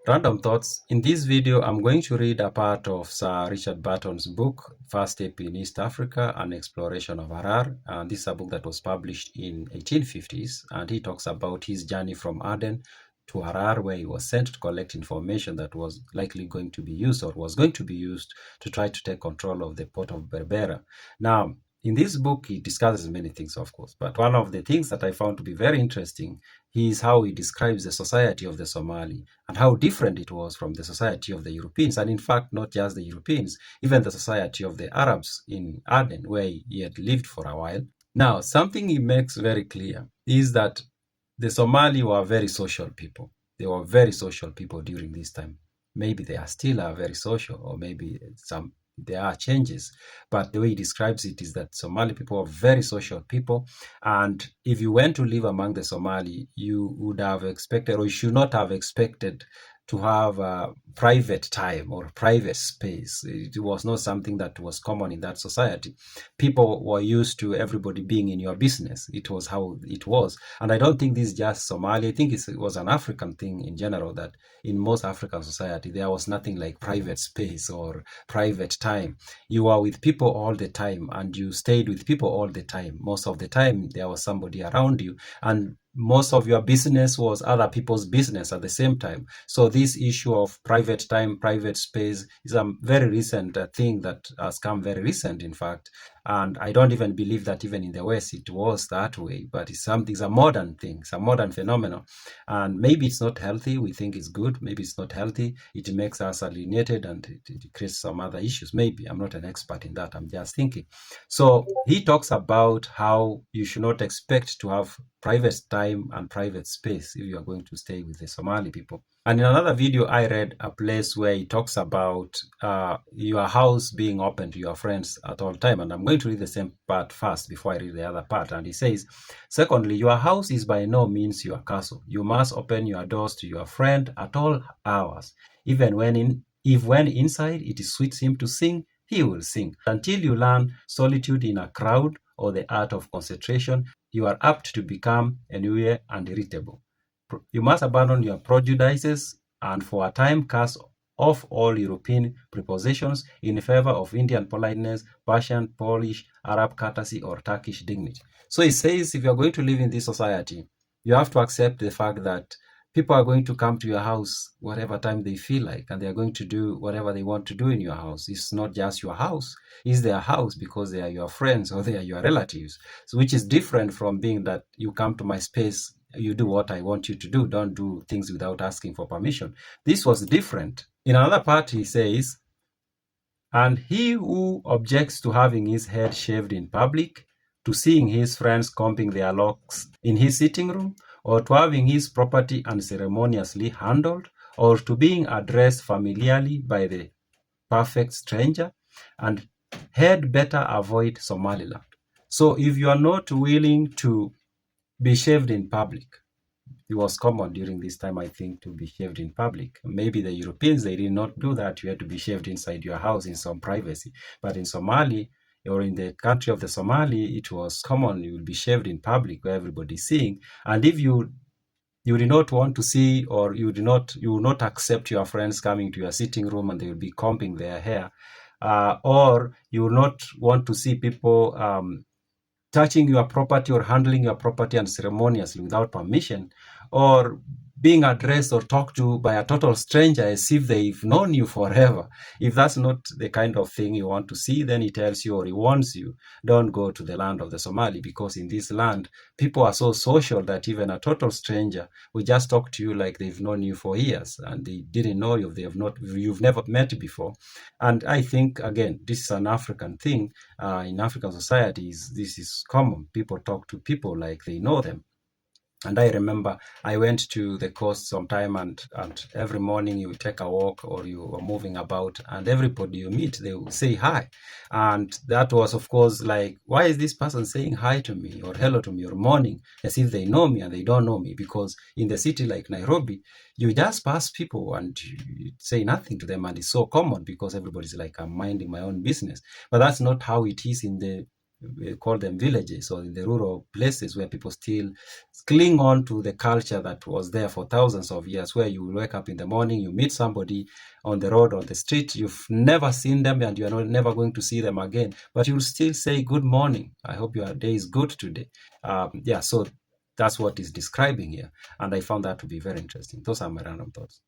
Random thoughts. In this video, I'm going to read a part of Sir Richard Burton's book, First Step in East Africa, An Exploration of Harar. And this is a book that was published in 1850s. And he talks about his journey from Aden to Harar, where he was sent to collect information that was likely going to be used or was going to be used to try to take control of the port of Berbera. Now, in this book, he discusses many things, of course, but one of the things that I found to be very interesting is how he describes the society of the Somali and how different it was from the society of the Europeans. And in fact, not just the Europeans, even the society of the Arabs in Aden, where he had lived for a while. Now, something he makes very clear is that the Somali were very social people. They were very social people during this time. Maybe they are still are very social, or maybe there are changes, but the way he describes it is that Somali people are very social people, and if you went to live among the Somali, you would have expected, or you should not have expected, to have a private time or private space. It was not something that was common in that society. People were used to everybody being in your business. It was how it was. And I don't think this is just Somali. I think it was an African thing in general, that in most African society, there was nothing like private space or private time. You were with people all the time and you stayed with people all the time. Most of the time, there was somebody around you, and most of your business was other people's business at the same time. So this issue of private time, private space is a very recent thing that has come very recent, in fact. And I don't even believe that even in the West it was that way, but it's a modern thing, it's a modern phenomenon. And maybe it's not healthy. We think it's good. Maybe it's not healthy. It makes us alienated and it creates some other issues. Maybe. I'm not an expert in that. I'm just thinking. So he talks about how you should not expect to have private time and private space if you are going to stay with the Somali people. And in another video, I read a place where he talks about your house being open to your friends at all time. And I'm going to read the same part first before I read the other part. And he says, secondly, your house is by no means your castle. You must open your doors to your friend at all hours. Even if when inside it suits him to sing, he will sing. Until you learn solitude in a crowd or the art of concentration, you are apt to become ennuyé and irritable. You must abandon your prejudices and for a time cast off all European prepossessions in favor of Indian politeness, Persian, Polish, Arab courtesy, or Turkish dignity. So he says if you're going to live in this society, you have to accept the fact that people are going to come to your house whatever time they feel like, and they're going to do whatever they want to do in your house. It's not just your house, it's their house because they are your friends or they are your relatives. So which is different from being that you come to my space, you do what I want you to do, don't do things without asking for permission. This was different. In another part, he says, and he who objects to having his head shaved in public, to seeing his friends combing their locks in his sitting room, or to having his property unceremoniously handled, or to being addressed familiarly by the perfect stranger, and had better avoid Somaliland. So if you are not willing to be shaved in public, it was common during this time, I think, to be shaved in public. Maybe the Europeans, they did not do that. You had to be shaved inside your house in some privacy. But in Somali, or in the country of the Somali, it was common. You would be shaved in public where everybody's seeing. And if you did not want to see, or you will not accept your friends coming to your sitting room and they will be combing their hair, or you will not want to see people touching your property or handling your property unceremoniously without permission, or being addressed or talked to by a total stranger as if they've known you forever. If that's not the kind of thing you want to see, then he tells you or he warns you, don't go to the land of the Somali, because in this land, people are so social that even a total stranger will just talk to you like they've known you for years and they didn't know you, you've never met before. And I think, again, this is an African thing. In African societies, this is common. People talk to people like they know them. And I remember I went to the coast sometime, and every morning you take a walk or you are moving about, and everybody you meet, they will say hi. And that was, of course, like, why is this person saying hi to me or hello to me or morning, as if they know me, and they don't know me? Because in the city like Nairobi, you just pass people and you say nothing to them, and it's so common because everybody's like, I'm minding my own business. But that's not how it is in the we call them villages, or in the rural places where people still cling on to the culture that was there for thousands of years, where you wake up in the morning, you meet somebody on the road, on the street, you've never seen them and you're never going to see them again, but you'll still say, good morning, I hope your day is good today. Yeah, so that's what is describing here. And I found that to be very interesting. Those are my random thoughts.